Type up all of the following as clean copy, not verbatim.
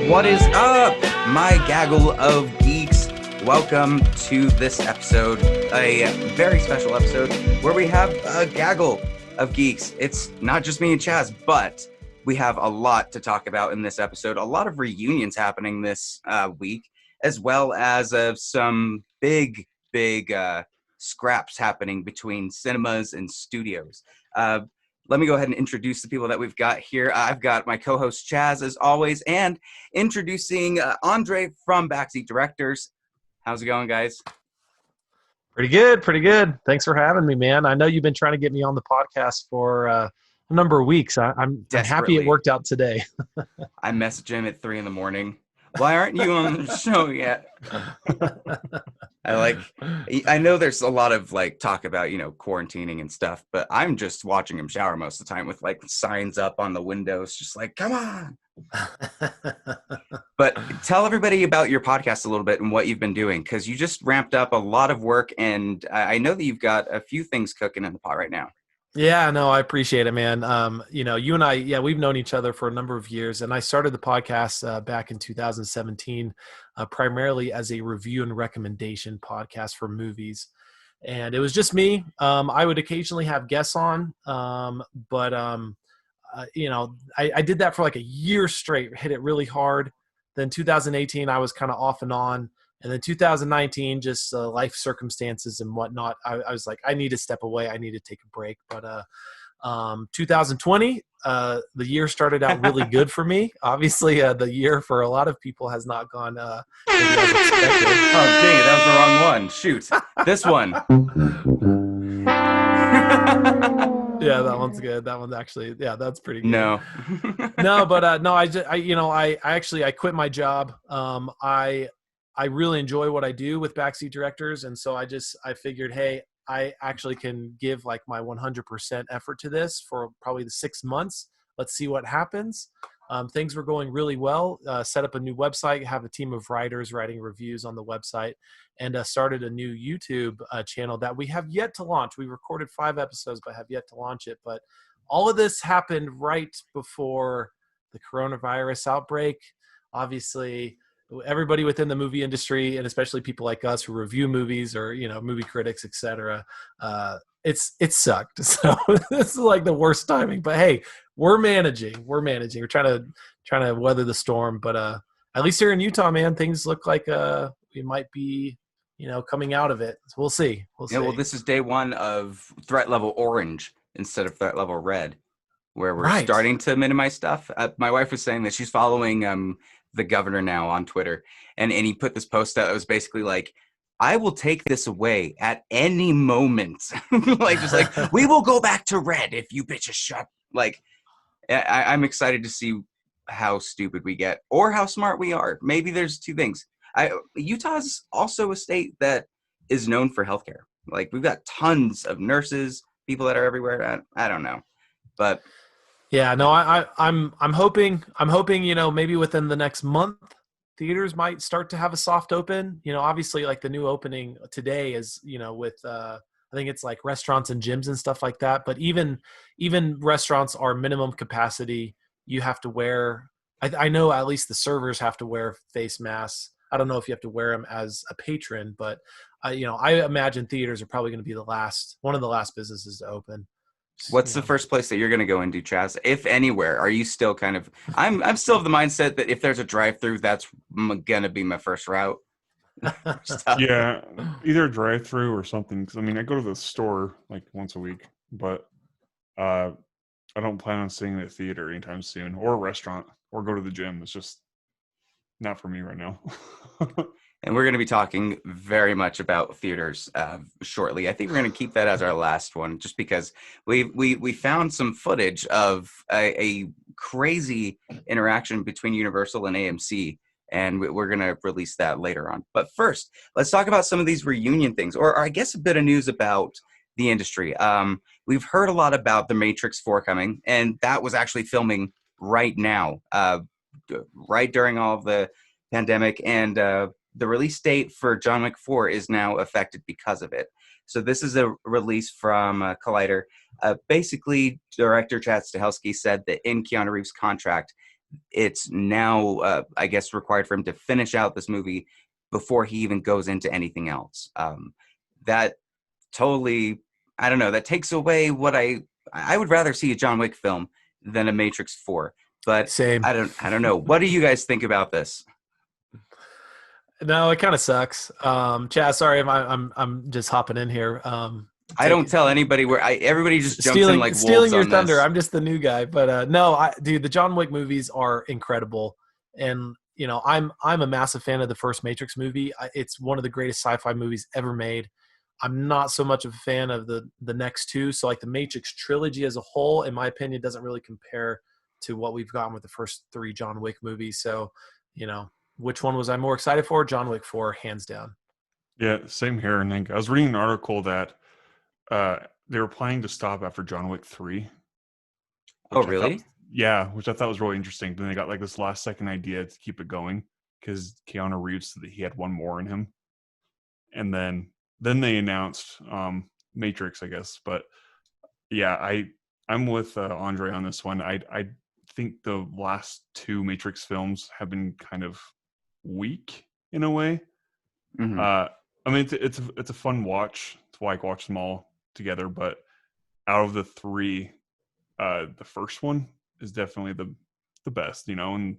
What is up, my Gaggle of Geeks? Welcome to this episode, a very special episode where we have a Gaggle of Geeks. It's not just me and Chaz, but we have a lot to talk about in this episode. A lot of reunions happening this week, as well as some big scraps happening between cinemas and studios. Let me go ahead and introduce the people that we've got here. I've got my co-host Chaz, as always, and introducing Andre from Backseat Directors. How's it going, guys? Pretty good. Thanks for having me, man. I know you've been trying to get me on the podcast for a number of weeks. I'm happy it worked out today. I messaged him at 3 a.m. Why aren't you on the show yet? I know there's a lot of talk about, quarantining and stuff, but I'm just watching him shower most of the time with signs up on the windows, just come on. But tell everybody about your podcast a little bit and what you've been doing, because you just ramped up a lot of work, and I know that you've got a few things cooking in the pot right now. Yeah, no, I appreciate it, man. You and I, we've known each other for a number of years, and I started the podcast back in 2017, primarily as a review and recommendation podcast for movies. And it was just me. I would occasionally have guests on, but I did that for a year straight, hit it really hard. Then 2018, I was kind of off and on. And then 2019, just life circumstances and whatnot, I was like, I need to step away. I need to take a break. But 2020, the year started out really good for me. Obviously, the year for a lot of people has not gone maybe as expected. Oh, dang it. That was the wrong one. Shoot. This one. Yeah, that one's good. That one's actually, that's pretty good. No. No, but I quit my job. I really enjoy what I do with Backseat Directors. And so I figured, hey, I actually can give my 100% effort to this for probably the 6 months. Let's see what happens. Things were going really well. Set up a new website, have a team of writers writing reviews on the website, and started a new YouTube channel that we have yet to launch. We recorded 5 episodes, but have yet to launch it. But all of this happened right before the coronavirus outbreak. Obviously, everybody within the movie industry, and especially people like us who review movies or, movie critics, etc. It sucked. So this is the worst timing, but hey, we're managing. We're trying to weather the storm, but at least here in Utah, man, things look like we might be, coming out of it. So we'll see. Yeah, well, this is day 1 of threat level orange instead of threat level red, where we're starting to minimize stuff. My wife was saying that she's following the governor now on Twitter, and he put this post out that was basically I will take this away at any moment. We will go back to red if you bitches shut. I'm excited to see how stupid we get or how smart we are. Maybe there's 2 things. Utah's also a state that is known for healthcare. We've got tons of nurses, people that are everywhere. I don't know, but yeah, no, I'm hoping, maybe within the next month, theaters might start to have a soft open. Obviously, the new opening today is, with I think it's restaurants and gyms and stuff like that. But even restaurants are minimum capacity. You have to wear. I know at least the servers have to wear face masks. I don't know if you have to wear them as a patron, but I imagine theaters are probably going to be one of the last businesses to open. What's the first place that you're going to go into, Chaz? If anywhere, are you still kind of? I'm still of the mindset that if there's a drive-through, that's going to be my first route. Yeah, either a drive-through or something. Because I go to the store once a week, but I don't plan on staying at a theater anytime soon, or a restaurant, or go to the gym. It's just not for me right now. And we're going to be talking very much about theaters shortly. I think we're going to keep that as our last one, just because we found some footage of a crazy interaction between Universal and AMC, and we're going to release that later on. But first, let's talk about some of these reunion things, or I guess a bit of news about the industry. We've heard a lot about The Matrix 4 coming, and that was actually filming right now, right during all of the pandemic, and the release date for John Wick 4 is now affected because of it. So this is a release from Collider. Basically, director Chad Stahelski said that in Keanu Reeves' contract it's now, I guess, required for him to finish out this movie before he even goes into anything else. That totally, I don't know, that takes away what I would rather see a John Wick film than a Matrix 4. But Same. I don't know. What do you guys think about this? No, it kind of sucks. Chaz, sorry, I'm just hopping in here. I don't tell anybody where everybody just jumps in like wolves stealing your on thunder. this. I'm just the new guy, but no, dude, the John Wick movies are incredible, and I'm a massive fan of the first Matrix movie. It's one of the greatest sci-fi movies ever made. I'm not so much of a fan of the next two. So like the Matrix trilogy as a whole, in my opinion, doesn't really compare to what we've gotten with the first three John Wick movies. So, which one was I more excited for? John Wick 4, hands down. Yeah, same here. And I was reading an article that they were planning to stop after John Wick 3. Oh, really? Which I thought was really interesting. Then they got like this last second idea to keep it going because Keanu Reeves said that he had one more in him. And then they announced Matrix, I guess. But yeah, I'm with Andre on this one. I think the last two Matrix films have been kind of weak in a way. Mm-hmm. I mean, it's a fun watch to like watch them all together. But out of the three, the first one is definitely the best, and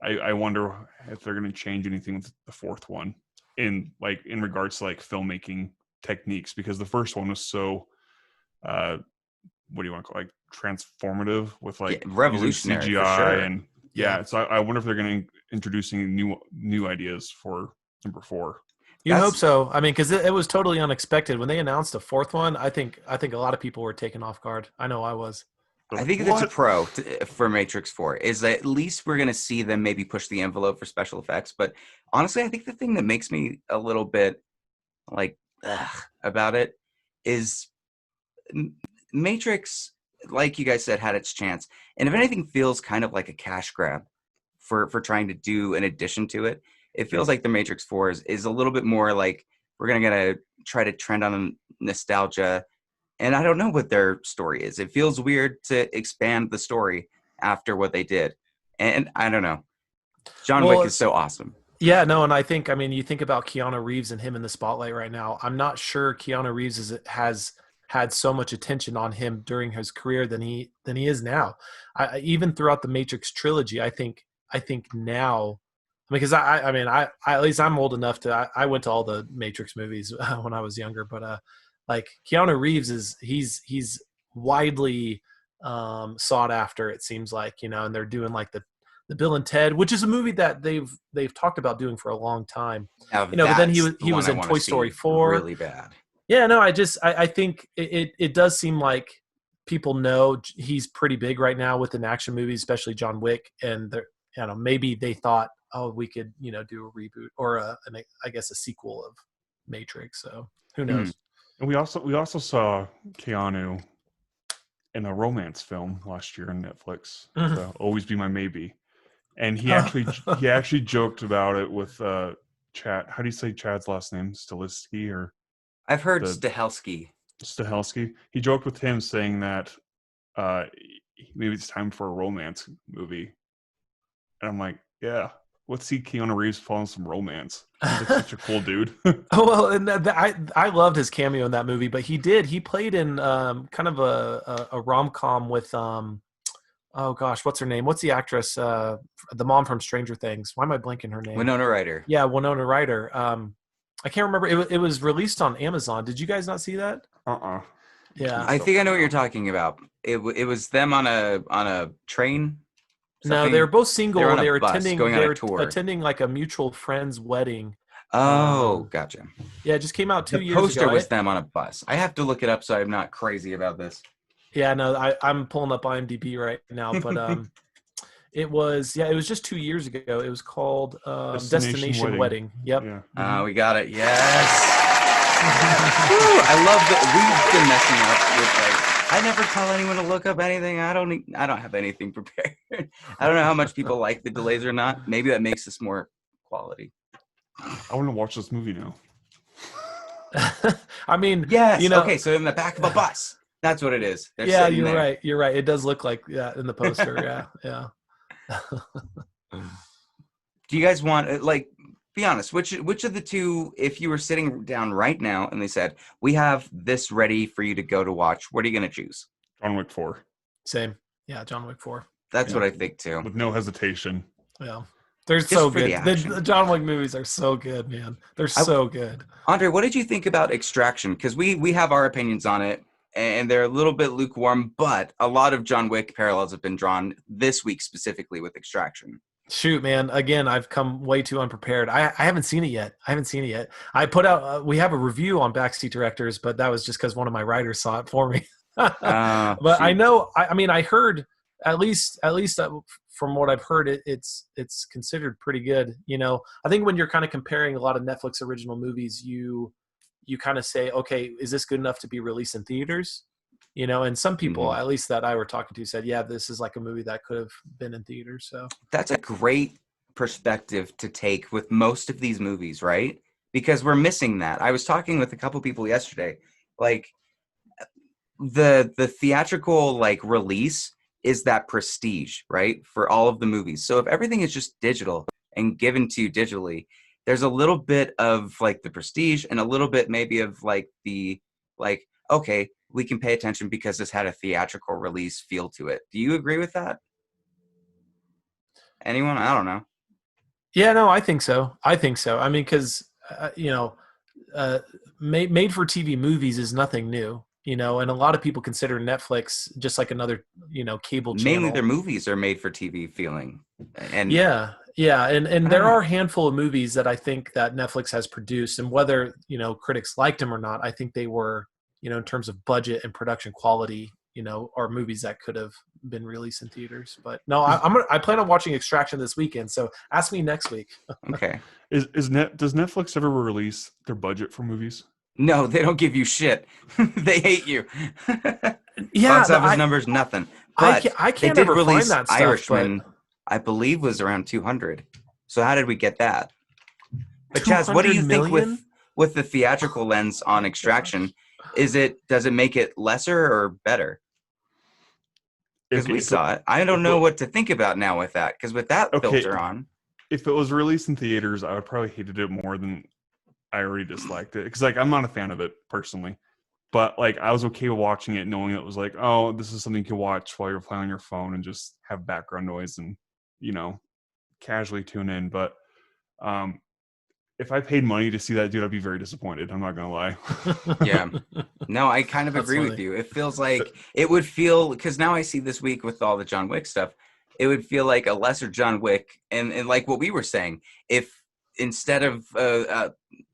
I wonder if they're going to change anything with the fourth one in regards to like filmmaking techniques, because the first one was so what do you want to call it, like transformative with like revolutionary CGI, for sure. and so I wonder if they're going to introducing new ideas for number 4. You hope so. I mean, because it was totally unexpected when they announced a fourth one. I think a lot of people were taken off guard. I know I was. I think that's a pro for Matrix 4 is that at least we're going to see them maybe push the envelope for special effects. But honestly, I think the thing that makes me a little bit like about it is Matrix, like you guys said, had its chance. And if anything feels kind of like a cash grab for trying to do an addition to it, it feels like the Matrix 4 is a little bit more like we're going to try to trend on nostalgia. And I don't know what their story is. It feels weird to expand the story after what they did. And I don't know. John Wick is so awesome. Yeah, no, and I mean, you think about Keanu Reeves and him in the spotlight right now. I'm not sure Keanu Reeves has had so much attention on him during his career than he is now. Even throughout the Matrix trilogy, I think now, because I mean, at least I'm old enough to I went to all the Matrix movies when I was younger, but like Keanu Reeves he's widely sought after, it seems like, and they're doing like the Bill and Ted, which is a movie that they've talked about doing for a long time. Now, but then he was in Toy Story 4. Really bad. Yeah, no, I think it does seem like people know he's pretty big right now within action movies, especially John Wick, and maybe they thought, oh, we could do a reboot or I guess a sequel of Matrix. So who knows? And we also saw Keanu in a romance film last year on Netflix. So Always Be My Maybe, and he actually joked about it with Chad. How do you say Chad's last name? Stilisky or? I've heard Stahelski. He joked with him saying that maybe it's time for a romance movie, and I'm like, yeah. Let's see Keanu Reeves fall in some romance. He's such a cool dude. Oh, well, and I loved his cameo in that movie, but he played in kind of a rom-com with oh gosh, what's her name? What's the actress? The mom from Stranger Things. Why am I blanking her name? Winona Ryder. Yeah, Winona Ryder. I can't remember. It was released on Amazon. Did you guys not see that? Yeah. I think I know what you're talking about. It was them on a train. No, they were both single. They were attending like a mutual friend's wedding. Oh, gotcha. Yeah, it just came out 2 years ago. The poster was them on a bus. I have to look it up so I'm not crazy about this. Yeah, no, I'm pulling up IMDb right now, but it was just 2 years ago. It was called Destination Wedding. Yep. Yeah. We got it. Yes. I love that we've been messing up with I never tell anyone to look up anything. I don't have anything prepared. I don't know how much people like the delays or not. Maybe that makes this more quality. I want to watch this movie now. I mean, yes. Okay, so in the back of a bus. That's what it is. You're right. It does look like that in the poster. Yeah. Do you guys want, like, be honest, which of the two, if you were sitting down right now and they said, we have this ready for you to go to watch, what are you going to choose? John Wick 4. Same. Yeah, John Wick 4. That's what I think too. With no hesitation. Yeah. They're Just so for good. the action. The John Wick movies are so good, man. They're so good. Andre, what did you think about Extraction? Because we have our opinions on it, and they're a little bit lukewarm, but a lot of John Wick parallels have been drawn this week specifically with Extraction. Shoot, man. Again, I've come way too unprepared. I haven't seen it yet. I put out, we have a review on Backseat Directors, but that was just because one of my writers saw it for me. But shoot. I know, I mean, I heard, at least from what I've heard, it's considered pretty good. You know, I think when you're kind of comparing a lot of Netflix original movies, you kind of say, okay, is this good enough to be released in theaters? You know, and some people, at least that I were talking to, said, yeah, this is like a movie that could have been in theaters. So that's a great perspective to take with most of these movies, right? Because we're missing that. I was talking with a couple people yesterday, like the theatrical like release is that prestige, right? For all of the movies. So if everything is just digital and given to you digitally, there's a little bit of like the prestige and a little bit maybe of like the, like, okay, we can pay attention because this had a theatrical release feel to it. Do you agree with that? Anyone? I don't know. Yeah, no, I think so. I mean, because, you know, made for TV movies is nothing new, you know, and a lot of people consider Netflix just like another, you know, cable channel. Mainly their movies are made for TV feeling. And yeah. And there are a handful of movies that I think that Netflix has produced, and whether, you know, critics liked them or not, I think they were, you know, in terms of budget and production quality, you know, are movies that could have been released in theaters. But no, I plan on watching Extraction this weekend. So ask me next week. Okay. Does Netflix ever release their budget for movies? No, they don't give you shit. They hate you. Yeah, box office numbers, nothing. But I can't they did ever release find that stuff, Irishman, I believe, was around 200. So how did we get that? But Chaz, what do you think with the theatrical lens on Extraction? Does it make it lesser or better? Because we saw it. I don't know what to think about now with that. Because with that filter on, if it was released in theaters, I would probably hated it more than I already disliked it. Because like I'm not a fan of it personally, but like I was okay with watching it, knowing it was like, oh, this is something you can watch while you're playing on your phone and just have background noise and, you know, casually tune in. But if I paid money to see that dude, I'd be very disappointed. I'm not gonna lie. Yeah. No, I kind of agree with you. It feels like it would feel, because now I see this week with all the John Wick stuff, it would feel like a lesser John Wick, and like what we were saying, if instead of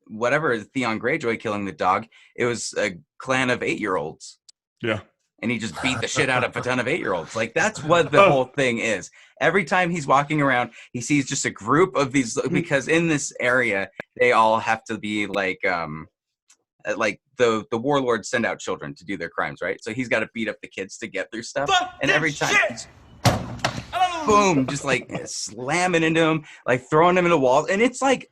whatever Theon Greyjoy killing the dog, it was a clan of 8-year-olds. Yeah. And he just beat the shit out of a ton of 8-year-olds. Like, that's what the whole thing is. Every time he's walking around, he sees just a group of these, because in this area, they all have to be like the warlords send out children to do their crimes, right? So he's got to beat up the kids to get through stuff. And every time, boom, just like slamming into him, like throwing him into walls. And it's like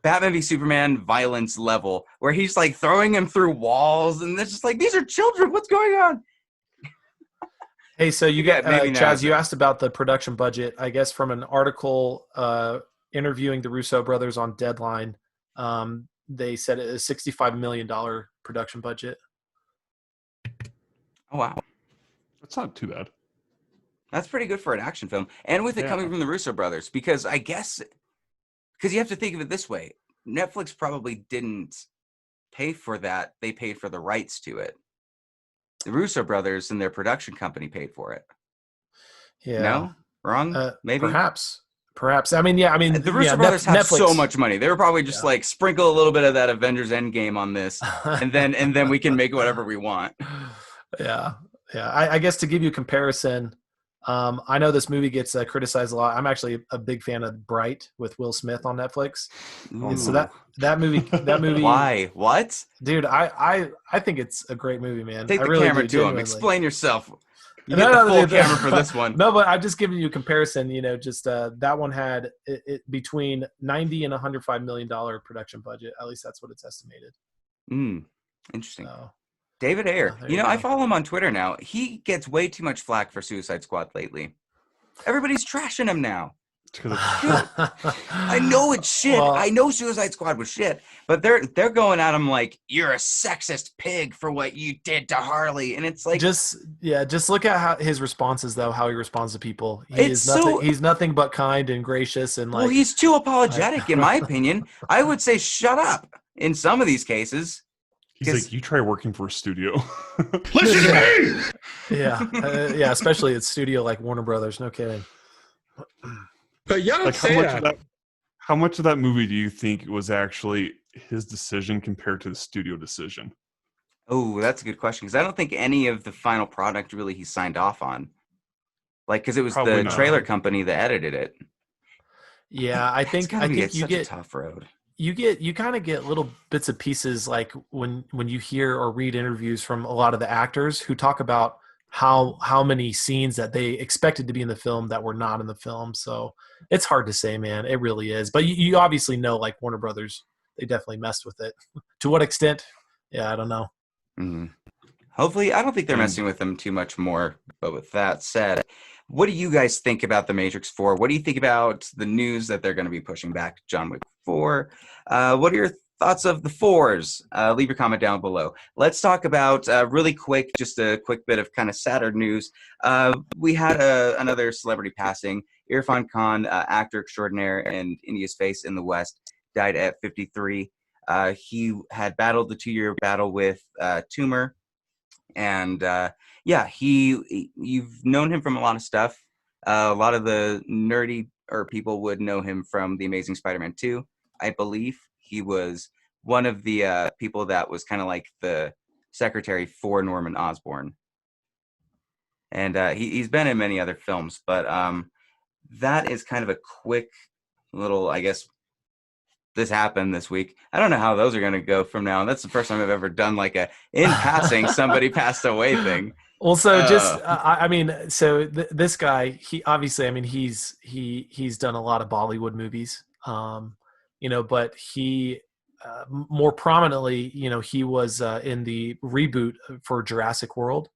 Batman v Superman violence level, where he's like throwing him through walls. And it's just like, these are children. What's going on? Hey, so you got Chaz, you asked about the production budget. I guess from an article interviewing the Russo brothers on Deadline, they said it is $65 million production budget. Oh, wow. That's not too bad. That's pretty good for an action film. And with it coming from the Russo brothers, because I guess, because you have to think of it this way. Netflix probably didn't pay for that. They paid for the rights to it. The Russo brothers and their production company paid for it. Yeah. No? Wrong? Maybe? Perhaps. I mean, the Russo brothers have so much money. They were probably just like, sprinkle a little bit of that Avengers Endgame on this, and then we can make whatever we want. Yeah. I guess to give you a comparison, I know this movie gets criticized a lot. I'm actually a big fan of Bright with Will Smith on Netflix. Ooh. And so that movie. Why? What? Dude, I think it's a great movie, man. Take the camera to him. Explain yourself. You get the full camera for this one. No, but I'm just giving you a comparison. You know, just that one had it between $90 and $105 million production budget. At least that's what it's estimated. Interesting. So, David Ayer. you go. I follow him on Twitter now. He gets way too much flack for Suicide Squad lately. Everybody's trashing him now. Dude, I know it's shit. Well, I know Suicide Squad was shit, but they're going at him like you're a sexist pig for what you did to Harley, and it's like just look at how his responses though, how he responds to people. It's He's nothing but kind and gracious and like. Well, he's too apologetic, in my opinion. I would say shut up in some of these cases. he's like, you try working for a studio. Listen to me. Yeah, especially at studio like Warner Brothers. No kidding. But y'all don't Like, say that. how much of that movie do you think was actually his decision compared to the studio decision? Oh, that's a good question, because I don't think any of the final product really he signed off on. Like, because it was Probably the not. trailer company that edited it. Yeah, I think it's you such get a tough road. you kind of get little bits and pieces like when you hear or read interviews from a lot of the actors who talk about how many scenes that they expected to be in the film that were not in the film. So it's hard to say, man. It really is. But you obviously know, like Warner Brothers, they definitely messed with it. To what extent? Yeah, I don't know. Mm-hmm. Hopefully, I don't think they're messing with them too much more. But with that said, what do you guys think about The Matrix 4? What do you think about the news that they're going to be pushing back John Wick 4? What are your thoughts of the 4s? Leave your comment down below. Let's talk about really quick, just a quick bit of kind of sadder news. We had another celebrity passing. Irfan Khan, actor extraordinaire and India's face in the West, died at 53. He had battled the 2-year battle with tumor. And you've known him from a lot of stuff. A lot of the nerdy people would know him from The Amazing Spider-Man 2, I believe. He was one of the people that was kind of like the secretary for Norman Osborn. And he's been in many other films, but that is kind of a quick little, I guess, this happened this week. I don't know how those are going to go from now. And that's the first time I've ever done like a in passing somebody passed away thing. Well, so this guy, he obviously, I mean, he's done a lot of Bollywood movies, but he more prominently, he was in the reboot for Jurassic World.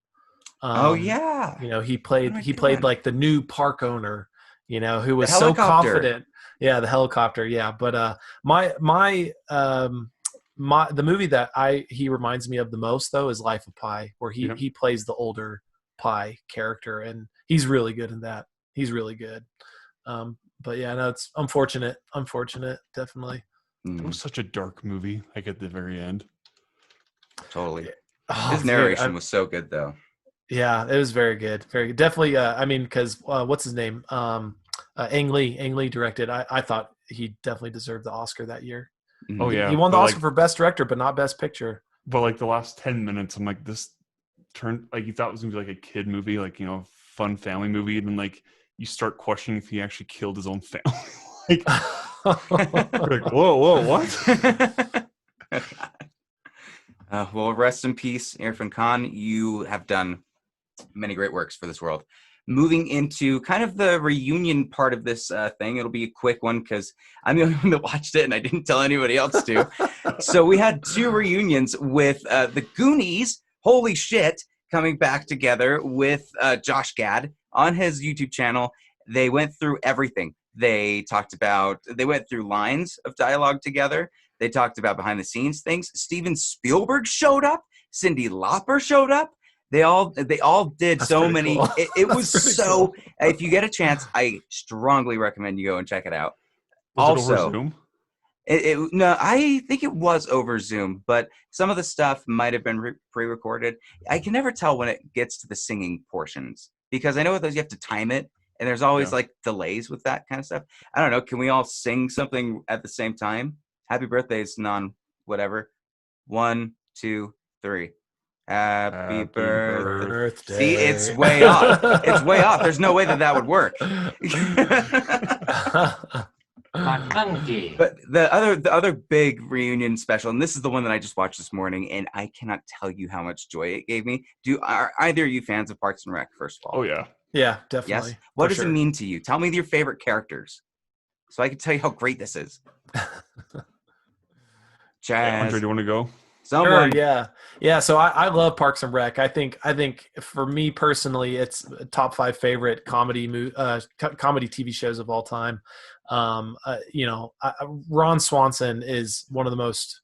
He played like the new park owner, who was so confident. Yeah, the helicopter. Yeah, but the movie that he reminds me of the most though is Life of Pi, where he plays the older Pi character, and he's really good in that. He's really good. But yeah, no, it's unfortunate, definitely. It was such a dark movie, like at the very end. Totally. His narration was so good though. Yeah, it was very good. Very good. Definitely. Because what's his name? Ang Lee directed. I thought he definitely deserved the Oscar that year. Oh yeah, he won the Oscar for Best Director, but not Best Picture. But like the last 10 minutes, I'm like, this turned like you thought it was gonna be like a kid movie, like fun family movie, and then like you start questioning if he actually killed his own family. Like, like, whoa, what? Well, rest in peace, Irfan Khan. You have done many great works for this world. Moving into kind of the reunion part of this thing, it'll be a quick one because I'm the only one that watched it and I didn't tell anybody else to. So we had 2 reunions with the Goonies, holy shit, coming back together with Josh Gad on his YouTube channel. They went through everything. They went through lines of dialogue together. They talked about behind the scenes things. Steven Spielberg showed up. Cyndi Lauper showed up. They all did. That's so many. Cool. It was so. Cool. If you get a chance, I strongly recommend you go and check it out. Was it over Zoom? No, I think it was over Zoom, but some of the stuff might have been pre-recorded. I can never tell when it gets to the singing portions because I know with those you have to time it, and there's always like delays with that kind of stuff. I don't know. Can we all sing something at the same time? Happy birthdays, whatever. 1, 2, 3. Happy birthday. See, it's way off. It's way off. There's no way that would work. But the other big reunion special, and this is the one that I just watched this morning, and I cannot tell you how much joy it gave me. Are either of you fans of Parks and Rec, first of all? Oh, yeah. Yeah, definitely. Yes? What does it mean to you? Tell me your favorite characters so I can tell you how great this is. Chaz. Andre, do you want to go? Someone. Sure, yeah. So I love Parks and Rec. I think for me personally, it's top 5 favorite comedy comedy TV shows of all time. Ron Swanson is one of the most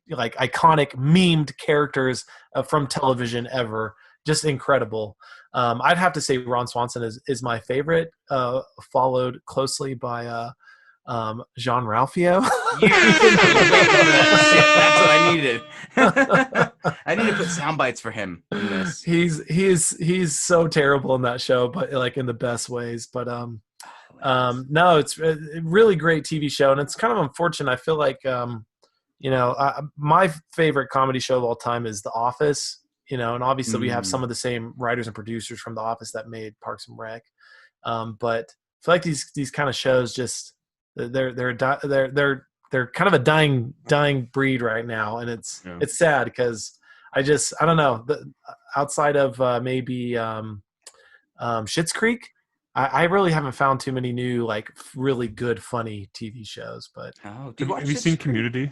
like iconic memed characters from television ever. Just incredible. I'd have to say Ron Swanson is my favorite, followed closely by Jean Ralphio. Shit, that's what I needed. I need to put sound bites for him in this. He's so terrible in that show, but like in the best ways. But no, it's a really great TV show, and it's kind of unfortunate. I feel like my favorite comedy show of all time is The Office. And obviously we have some of the same writers and producers from The Office that made Parks and Rec. But I feel like these kind of shows just they're kind of a dying breed right now, and it's sad because I don't know, outside of maybe Schitt's Creek, I really haven't found too many new like really good funny TV shows. But have you seen Community?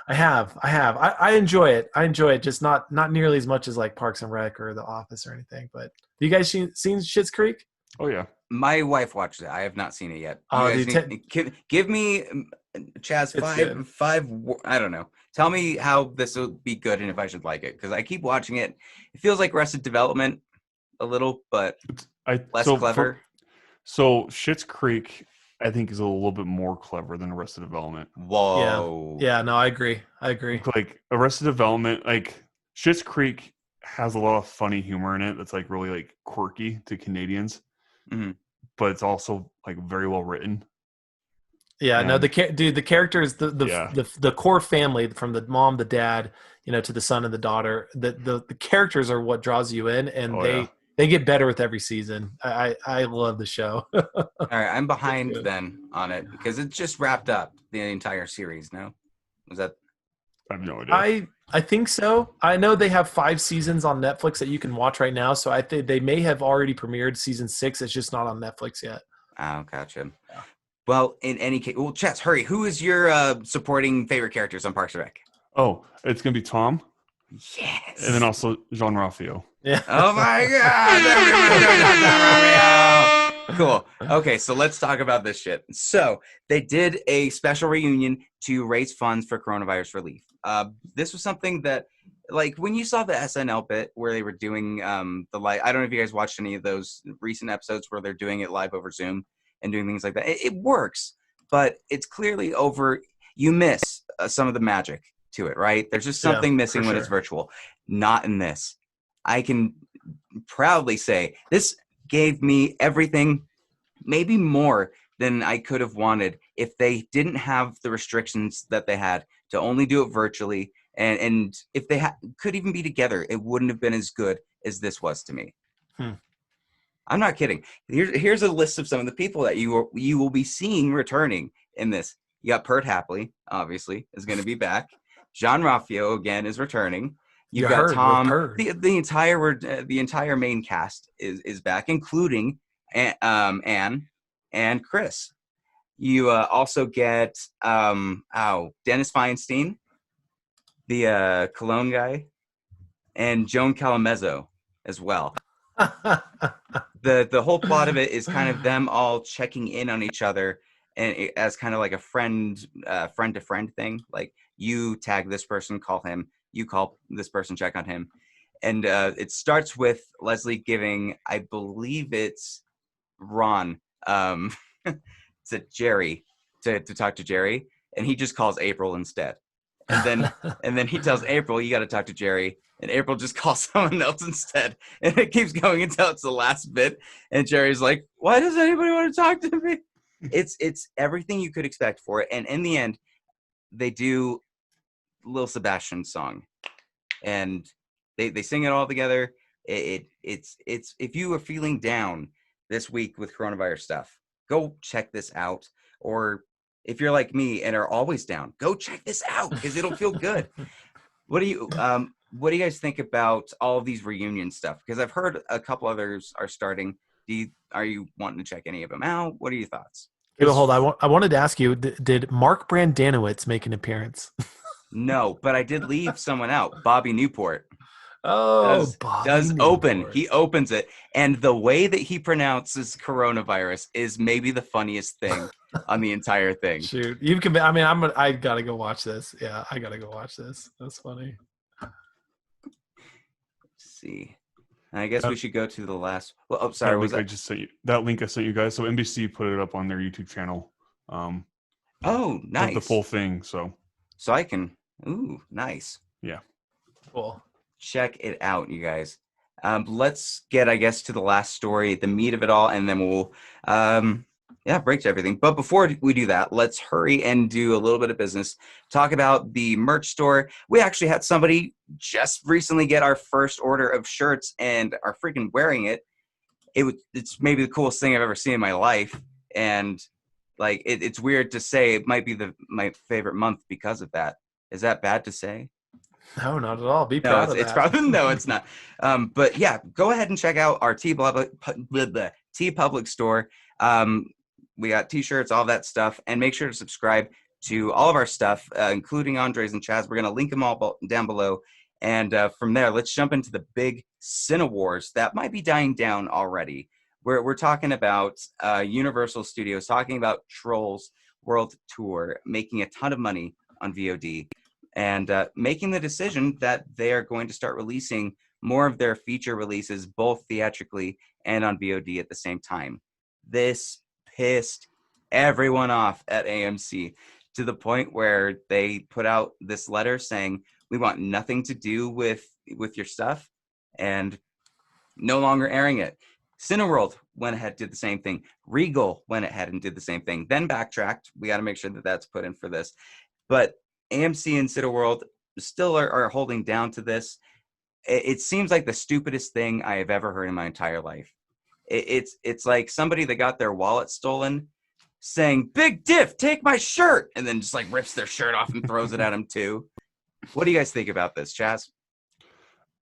I have. I enjoy it. Just not nearly as much as like Parks and Rec or The Office or anything. But have you guys seen Schitt's Creek? Oh yeah. My wife watched it. I have not seen it yet. Give me Chaz five. I don't know. Tell me how this will be good and if I should like it, because I keep watching it. It feels like Arrested Development a little, but less clever. So Schitt's Creek, I think, is a little bit more clever than Arrested Development. Whoa. Yeah. No, I agree. Like Arrested Development, like Schitt's Creek has a lot of funny humor in it that's like really like quirky to Canadians, but it's also like very well written. Yeah. And the characters, the core family, from the mom, the dad, to the son and the daughter, the characters are what draws you in, and they get better with every season. I love the show. All right, I'm behind then on it because it just wrapped up the entire series. No, was that? I have no idea. I think so. I know they have 5 seasons on Netflix that you can watch right now. So I think they may have already premiered season 6. It's just not on Netflix yet. Oh, gotcha. Yeah. Well, in any case, Chaz, hurry. Who is your supporting favorite characters on Parks and Rec? Oh, it's gonna be Tom. Yes. And then also Jean Ralphio. Yeah. Oh my God. Cool. Okay, so let's talk about this shit. So they did a special reunion to raise funds for coronavirus relief. This was something that, like, when you saw the SNL bit where they were doing the live, I don't know if you guys watched any of those recent episodes where they're doing it live over Zoom and doing things like that. It works, but it's clearly over. You miss some of the magic to it, right? There's just something missing when it's virtual. Not in this. I can proudly say this gave me everything, maybe more than I could have wanted if they didn't have the restrictions that they had to only do it virtually. And if they could even be together, it wouldn't have been as good as this was to me. I'm not kidding. Here's a list of some of the people that you will be seeing returning in this. You got Pert Hapley, obviously, is going to be back. Jean Ralphio again is returning. You've got Tom. The entire main cast is back, including Anne and Chris. You also get Dennis Feinstein, the Cologne guy, and Joan Calamezzo as well. The whole plot of it is kind of them all checking in on each other, and as kind of like a friend to friend thing. Like, you tag this person, call him. You call this person, check on him. And it starts with Leslie giving, I believe it's Ron, to Jerry to talk to Jerry, and he just calls April instead. And then he tells April, you got to talk to Jerry, and April just calls someone else instead. And it keeps going until it's the last bit, and Jerry's like, why does anybody want to talk to me? It's everything you could expect for it. And in the end, they do Lil Sebastian's song, and they sing it all together. It's if you are feeling down this week with coronavirus stuff, go check this out. Or if you're like me and are always down, go check this out because it'll feel good. What do you guys think about all of these reunion stuff? Because I've heard a couple others are starting. Are you wanting to check any of them out? What are your thoughts? Hey, hold on. I wanted to ask you, did Mark Brandanowitz make an appearance? No, but I did leave someone out. Bobby Newport Oh, Bobby does open. Newport. He opens it, and the way that he pronounces coronavirus is maybe the funniest thing on the entire thing. Shoot, you can. I mean, I gotta go watch this. Yeah, I gotta go watch this. That's funny. Let's see. I guess we should go to the last. Well, oh, sorry. I just sent you that link I sent you guys. So NBC put it up on their YouTube channel. Oh, nice. The full thing. So I can. Ooh, nice. Yeah. Cool. Check it out, you guys. Let's get, I guess, to the last story, the meat of it all, and then we'll, break to everything. But before we do that, let's hurry and do a little bit of business. Talk about the merch store. We actually had somebody just recently get our first order of shirts and are freaking wearing it. It's maybe the coolest thing I've ever seen in my life, and like it's weird to say it might be my favorite month because of that. Is that bad to say? No, not at all. Be proud of that. It's probably no, it's not. But yeah, go ahead and check out our T Public store. We got t-shirts, all that stuff, and make sure to subscribe to all of our stuff, including Andre's and Chaz. We're gonna link them all down below, and from there, let's jump into the big Cine Wars that might be dying down already. We're talking about Universal Studios talking about Trolls World Tour making a ton of money on VOD. And making the decision that they are going to start releasing more of their feature releases, both theatrically and on VOD at the same time. This pissed everyone off at AMC to the point where they put out this letter saying, we want nothing to do with your stuff and no longer airing it. Cineworld went ahead, did the same thing. Regal went ahead and did the same thing, then backtracked. We got to make sure that that's put in for this. But AMC and Cineworld still are holding down to this. It seems like the stupidest thing I have ever heard in my entire life. It's like somebody that got their wallet stolen saying, "Big diff, take my shirt," and then just like rips their shirt off and throws it at him too. What do you guys think about this, Chaz?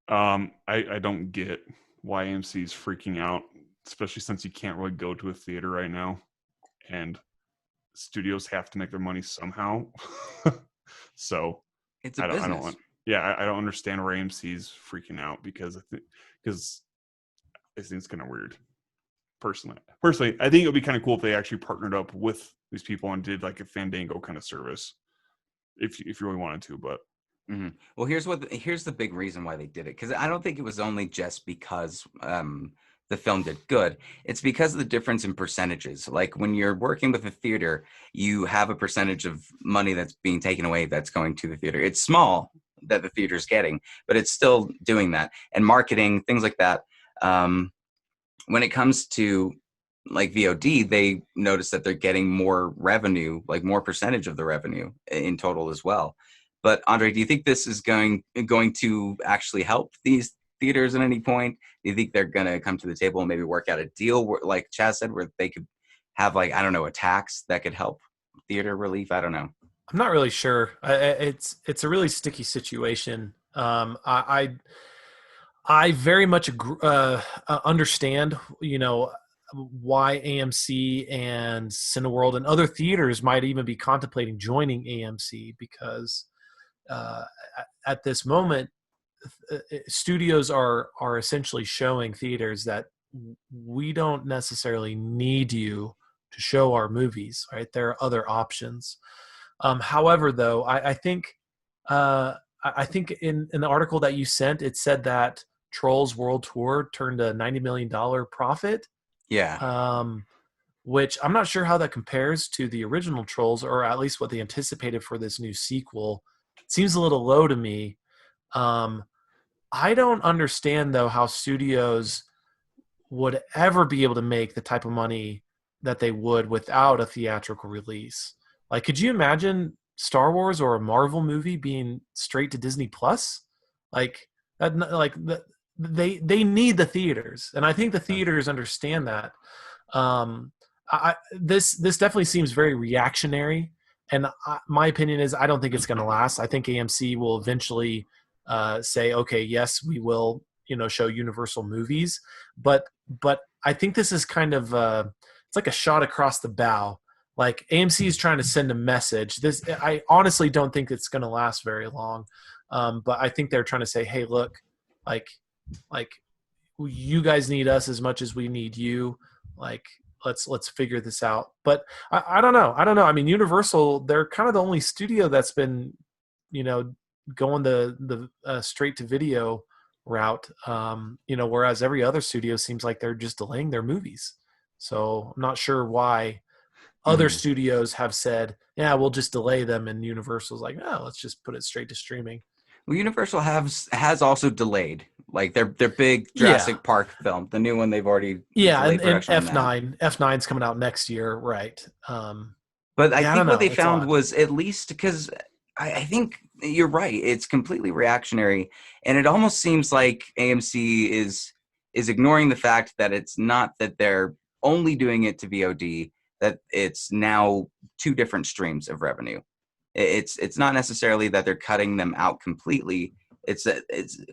I don't get why AMC is freaking out, especially since you can't really go to a theater right now, and studios have to make their money somehow. So it's a business. I don't understand where AMC's freaking out because I think it's kind of weird. Personally, I think it would be kind of cool if they actually partnered up with these people and did like a Fandango kind of service, if you really wanted to. But well, here's the big reason why they did it, because I don't think it was only just because the film did good. It's because of the difference in percentages. Like when you're working with a theater, you have a percentage of money that's being taken away that's going to the theater. It's small that the theater's getting, but it's still doing that. And marketing, things like that. When it comes to like VOD, they notice that they're getting more revenue, like more percentage of the revenue in total as well. But Andre, do you think this is going to actually help these theaters at any point? Do you think they're going to come to the table and maybe work out a deal where, like Chaz said, where they could have like, I don't know, a tax that could help theater relief? I don't know. I'm not really sure. It's a really sticky situation. I very much understand, why AMC and Cineworld and other theaters might even be contemplating joining AMC, because at this moment, studios are essentially showing theaters that we don't necessarily need you to show our movies, right? There are other options. However, though, I think in the article that you sent, it said that Trolls World Tour turned a $90 million profit. Yeah. Which I'm not sure how that compares to the original Trolls, or at least what they anticipated for this new sequel. It seems a little low to me. I don't understand, though, how studios would ever be able to make the type of money that they would without a theatrical release. Like, could you imagine Star Wars or a Marvel movie being straight to Disney Plus? Like that, they need the theaters, and I think the theaters understand that. This definitely seems very reactionary, and my opinion is I don't think it's going to last. I think AMC will eventually say, okay, yes, we will, show Universal movies, but I think this is kind of it's like a shot across the bow. like AMC is trying to send a message. This, I honestly don't think it's going to last very long. But I think they're trying to say, hey, look, like you guys need us as much as we need you. Like, let's figure this out. But I don't know. I mean, Universal, they're kind of the only studio that's been, going the straight to video route. Whereas every other studio seems like they're just delaying their movies. So I'm not sure why other studios have said, yeah, we'll just delay them. And Universal's like, oh, let's just put it straight to streaming. Well, Universal has also delayed like their big Jurassic Park film, the new one they've already and F9's coming out next year, right? But I think what they found was, at least because I think you're right, it's completely reactionary, and it almost seems like AMC is ignoring the fact that it's not that they're only doing it to VOD, that it's now two different streams of revenue. It's not necessarily that they're cutting them out completely. It's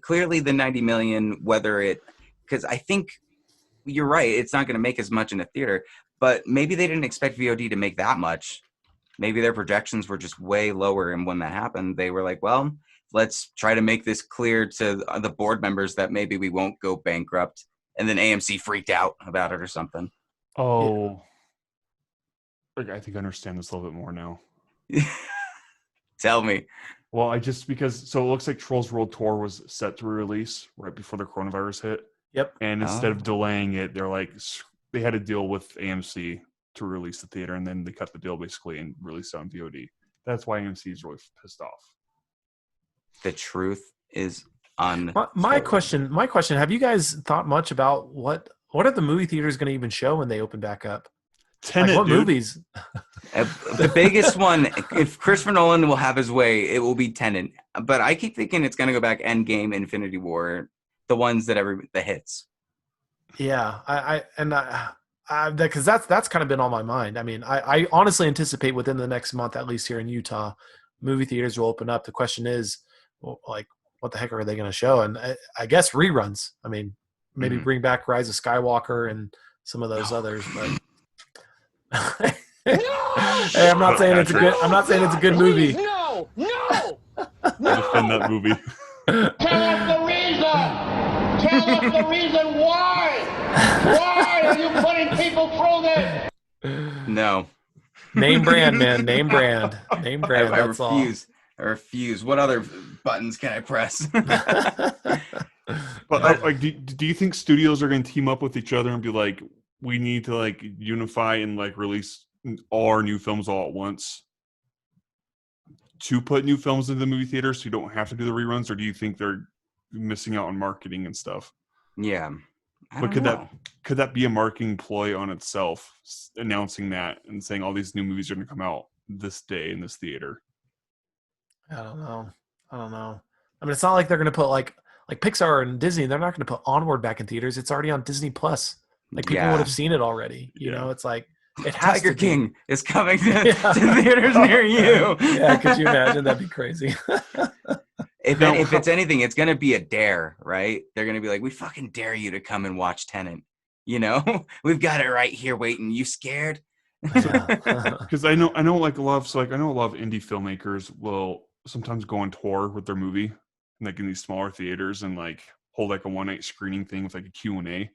clearly the 90 million, because I think you're right, it's not going to make as much in a theater, but maybe they didn't expect VOD to make that much. Maybe their projections were just way lower, and when that happened, they were like, well, let's try to make this clear to the board members that maybe we won't go bankrupt, and then AMC freaked out about it or something. Oh, yeah. I think I understand this a little bit more now. Tell me. Well, because it looks like Trolls World Tour was set to release right before the coronavirus hit. Yep. And instead of delaying it, they had to deal with AMC to release the theater, and then they cut the deal basically and released it on VOD. That's why AMC is really pissed off. The truth is my question. Have you guys thought much about what are the movie theaters going to even show when they open back up? Tenet, what dude. Movies? The biggest one, if Christopher Nolan will have his way, it will be Tenet. But I keep thinking it's going to go back Endgame, Infinity War, the ones that the hits. Yeah, because that's kind of been on my mind. I mean, I honestly anticipate within the next month, at least here in Utah, movie theaters will open up. The question is, what the heck are they going to show? And I guess reruns. I mean, maybe bring back Rise of Skywalker and some of those others, but. Hey, I'm not saying it's a good movie. No. I defend that movie. Tell us the reason why. Why are you putting people through this? No. Name brand, man. Name brand. I refuse. What other buttons can I press? But do you think studios are going to team up with each other and be like, we need to unify and release all our new films all at once to put new films into the movie theater so you don't have to do the reruns? Or do you think they're missing out on marketing and stuff? Yeah. Could that be a marketing ploy on itself, announcing that and saying all these new movies are going to come out this day in this theater? I don't know. I mean, it's not like they're going to put like Pixar and Disney, they're not going to put Onward back in theaters. It's already on Disney Plus. People would have seen it already. You know, it's like it has Tiger King is coming to theaters near you. Yeah, could you imagine? That'd be crazy. If it's anything, it's gonna be a dare, right? They're gonna be like, "We fucking dare you to come and watch Tenet." We've got it right here waiting. You scared? Because I know a lot of indie filmmakers will sometimes go on tour with their movie, in these smaller theaters, and hold a one-night screening thing with a Q&A.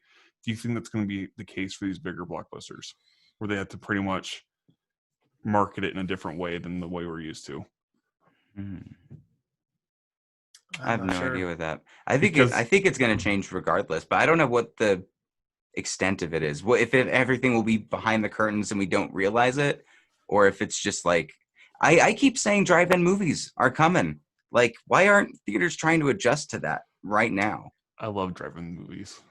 Do you think that's going to be the case for these bigger blockbusters, where they have to pretty much market it in a different way than the way we're used to? I have no idea with that. I think it's going to change regardless, but I don't know what the extent of it is. What if everything will be behind the curtains and we don't realize it, or if it's just I keep saying drive-in movies are coming. Why aren't theaters trying to adjust to that right now? I love drive-in movies.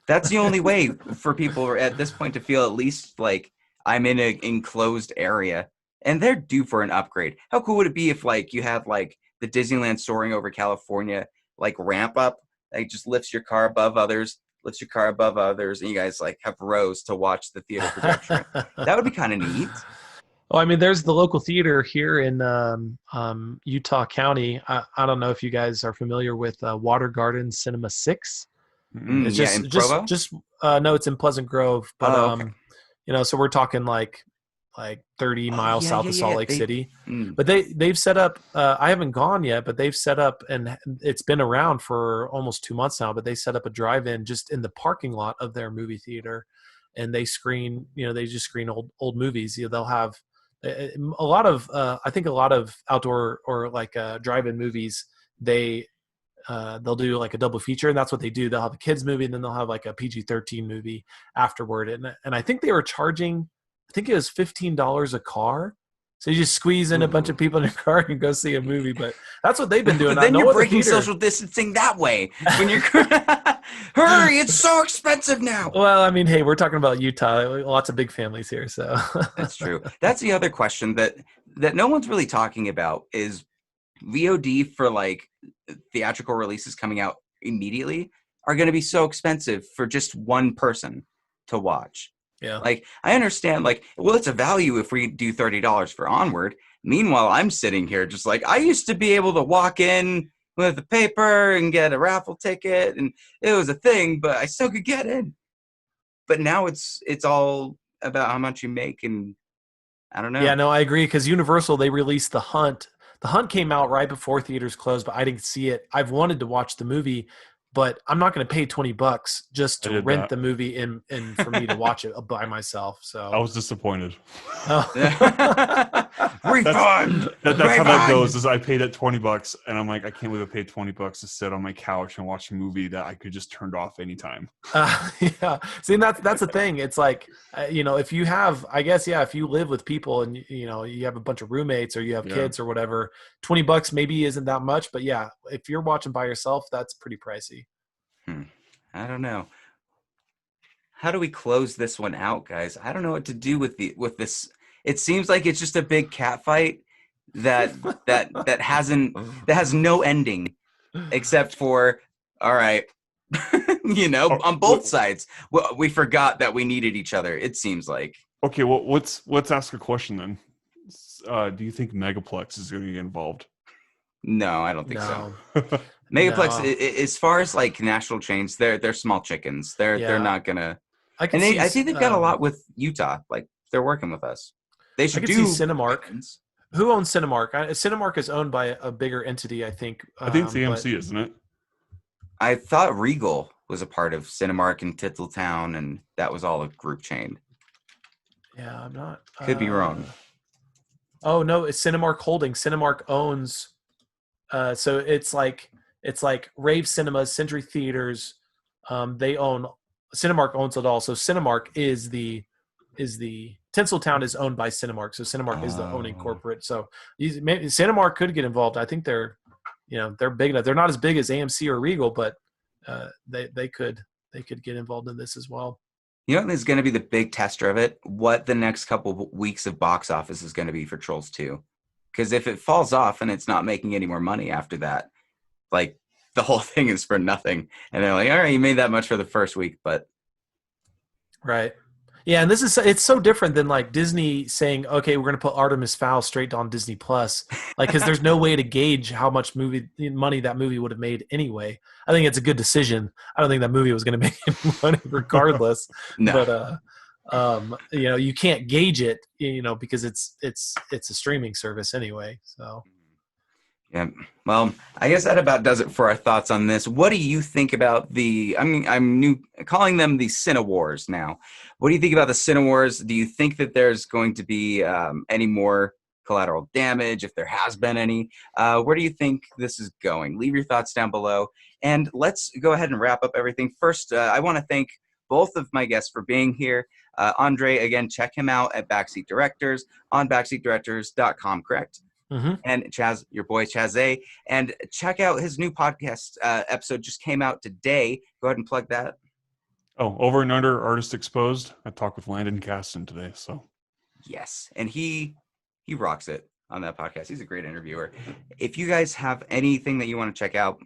That's the only way for people at this point to feel at least like I'm in an enclosed area, and they're due for an upgrade. How cool would it be if you have the Disneyland soaring over California, ramp up, just lifts your car above others, and you guys have rows to watch the theater projection. That would be kind of neat. Oh, I mean, there's the local theater here in Utah County. I don't know if you guys are familiar with Water Garden Cinema 6. It's in Provo? No, it's in Pleasant Grove. But okay. so we're talking like 30 miles south of Salt Lake City. Mm. But they've set up. I haven't gone yet, but they've set up, and it's been around for almost 2 months now. But they set up a drive-in just in the parking lot of their movie theater, and they screen. They just screen old movies. They'll have a lot of. I think a lot of outdoor or like drive-in movies. They'll do like a double feature, and that's what they do. They'll have a kids movie, and then they'll have like a PG-13 movie afterward. And I think they were charging. I think it was $15 a car. So you just squeeze in a bunch of people in your car and go see a movie. But that's what they've been doing. Then you're breaking social distancing that way. When you're hurry, it's so expensive now. Well, I mean, hey, we're talking about Utah. Lots of big families here, so that's true. That's the other question that no one's really talking about is VOD for like theatrical releases coming out immediately are going to be so expensive for just one person to watch. Yeah. Like, I understand, like, well, it's a value if we do $30 for Onward. Meanwhile, I'm sitting here just like, I used to be able to walk in with a paper and get a raffle ticket, and it was a thing, but I still could get in. But now it's all about how much you make, and I don't know. Yeah, no, I agree, because Universal, they released The Hunt. The Hunt came out right before theaters closed, but I didn't see it. I've wanted to watch the movie, but I'm not going to pay $20 just to rent the movie and for me to watch it by myself. So I was disappointed. Oh. Refund. That's how that goes. Is I paid it $20, and I'm like, I can't believe I paid $20 to sit on my couch and watch a movie that I could just turn off anytime. Yeah. See, that's the thing. It's like, if you have, I guess, if you live with people and you have a bunch of roommates or you have kids or whatever, $20 maybe isn't that much, but yeah, if you're watching by yourself, that's pretty pricey. I don't know. How do we close this one out, guys? I don't know what to do with this. It seems like it's just a big cat fight that has no ending, except for, all right, on both sides. Well, we forgot that we needed each other. It seems like. Okay, well, let's ask a question then. Do you think Megaplex is going to get involved? No, I don't think so. Megaplex, as far as like national chains, they're small chickens. They're not gonna. I think they've got a lot with Utah. Like, they're working with us. They should do Cinemark. Who owns Cinemark? Cinemark is owned by a bigger entity, I think. I think it's AMC, isn't it? I thought Regal was a part of Cinemark in Tinseltown, and that was all a group chain. Yeah, I'm not. Could be wrong. Oh no, it's Cinemark Holdings. Cinemark owns. So it's like Rave Cinemas, Century Theaters. They own. Cinemark owns it all. So Cinemark is the Tinseltown is owned by Cinemark. So Cinemark is the owning corporate. So Cinemark could get involved. I think they're big enough. They're not as big as AMC or Regal, but they could get involved in this as well. You know, is going to be the big tester of it. What the next couple of weeks of box office is going to be for Trolls 2. Because if it falls off and it's not making any more money after that, like, the whole thing is for nothing. And they're like, all right, you made that much for the first week, but. Right. Yeah, and it's so different than like Disney saying, okay, we're going to put Artemis Fowl straight on Disney Plus. Like, because there's no way to gauge how much money that movie would have made anyway. I think it's a good decision. I don't think that movie was going to make any money regardless. No. But you can't gauge it, because it's a streaming service anyway. So. Yeah. Well, I guess that about does it for our thoughts on this. What do you think about I'm calling them the Cine Wars now. What do you think about the Cine Wars? Do you think that there's going to be any more collateral damage, if there has been any? Where do you think this is going? Leave your thoughts down below. And let's go ahead and wrap up everything. First, I want to thank both of my guests for being here. Andre, again, check him out at Backseat Directors on backseatdirectors.com, correct? Mm-hmm. And Chaz, your boy Chaz, and check out his new podcast episode just came out today. Go ahead and plug that. Oh, Over and Under Artist Exposed. I talked with Landon Caston today, so yes, and he rocks it on that podcast. He's a great interviewer. If you guys have anything that you want to check out,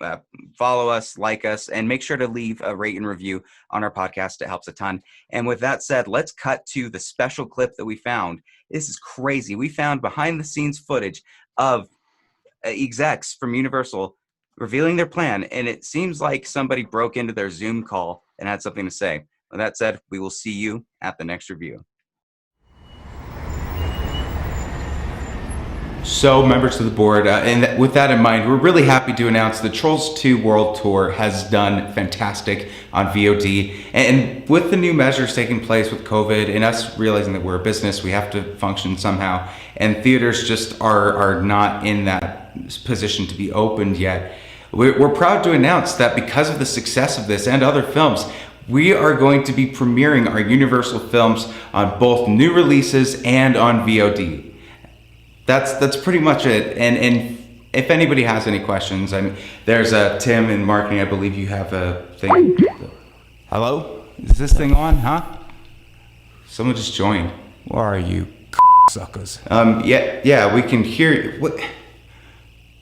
follow us, like us, and make sure to leave a rate and review on our podcast. It helps a ton. And with that said, let's cut to the special clip that we found. This is crazy. We found behind the scenes footage of execs from Universal revealing their plan, and it seems like somebody broke into their Zoom call and had something to say. With that said, we will see you at the next review. So, members of the board, and with that in mind, we're really happy to announce the Trolls 2 World Tour has done fantastic on VOD. And with the new measures taking place with COVID and us realizing that we're a business, we have to function somehow, and theaters just are not in that position to be opened yet. We're proud to announce that because of the success of this and other films, we are going to be premiering our Universal films on both new releases and on VOD. That's pretty much it. And if anybody has any questions, I mean, there's Tim in marketing. I believe you have a thing. Hello? Is this thing on? Huh? Someone just joined. Where are you, suckers? Yeah, we can hear you. What?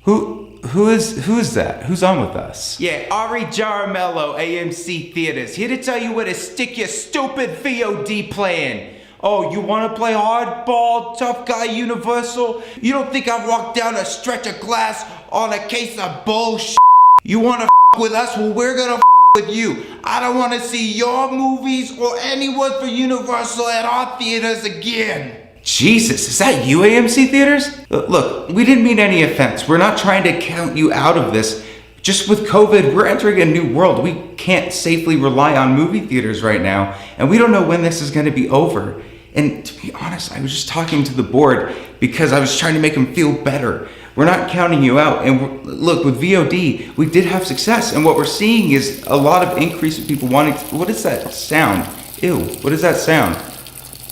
Who is that? Who's on with us? Yeah, Ari Jaramello, AMC Theaters, here to tell you where to stick your stupid VOD plan. Oh, you want to play hardball, tough guy Universal? You don't think I've walked down a stretch of glass on a case of bullshit? You want to with us? Well, we're gonna with you. I don't want to see your movies or anyone for Universal at our theaters again. Jesus, is that you, AMC Theaters? Look, we didn't mean any offense. We're not trying to count you out of this. Just with COVID, we're entering a new world. We can't safely rely on movie theaters right now, and we don't know when this is going to be over. And to be honest, I was just talking to the board because I was trying to make them feel better. We're not counting you out. And look, with VOD, we did have success, and what we're seeing is a lot of increase of people wanting to, what is that sound? Ew, what is that sound?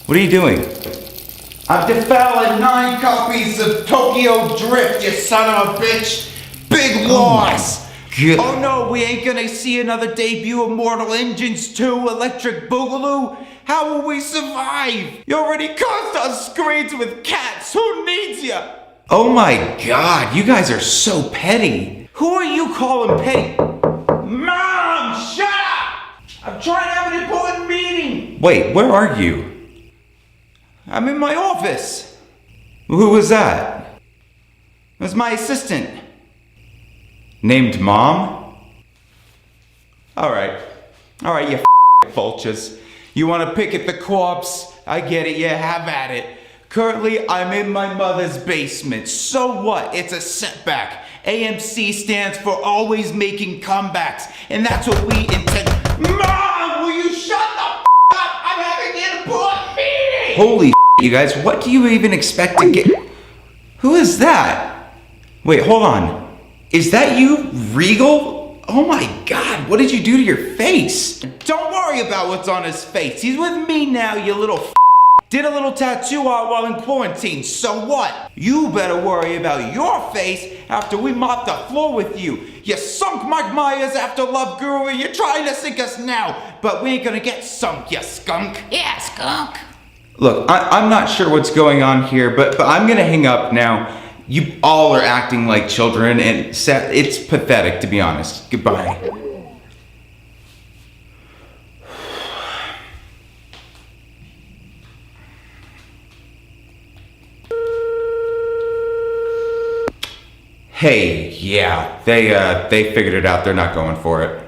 What are you doing? I'm defouling 9 copies of Tokyo Drift, you son of a bitch. Big loss. Oh no, we ain't gonna see another debut of Mortal Engines 2 Electric Boogaloo? How will we survive? You already cursed our screens with cats. Who needs ya? Oh my god, you guys are so petty. Who are you calling petty? Mom, shut up! I'm trying to have an important meeting. Wait, where are you? I'm in my office. Who was that? It was my assistant. Named Mom? Alright, you vultures. You want to pick at the corpse? I get it, yeah, have at it. Currently, I'm in my mother's basement. So what? It's a setback. AMC stands for always making comebacks, and that's what we intend. Mom, will you shut the up? I'm having an important meeting! Holy you guys, what do you even expect to get? Who is that? Wait, hold on. Is that you, Regal? Oh my god, what did you do to your face? Don't worry about what's on his face. He's with me now, you little Did a little tattoo art while in quarantine, so what? You better worry about your face after we mop the floor with you. You sunk Mike Myers after Love Guru, you're trying to sink us now, but we ain't gonna get sunk, you skunk. Yeah, skunk. Look, I'm not sure what's going on here, but I'm gonna hang up now. You all are acting like children, and it's pathetic, to be honest. Goodbye. Hey, yeah, they figured it out. They're not going for it.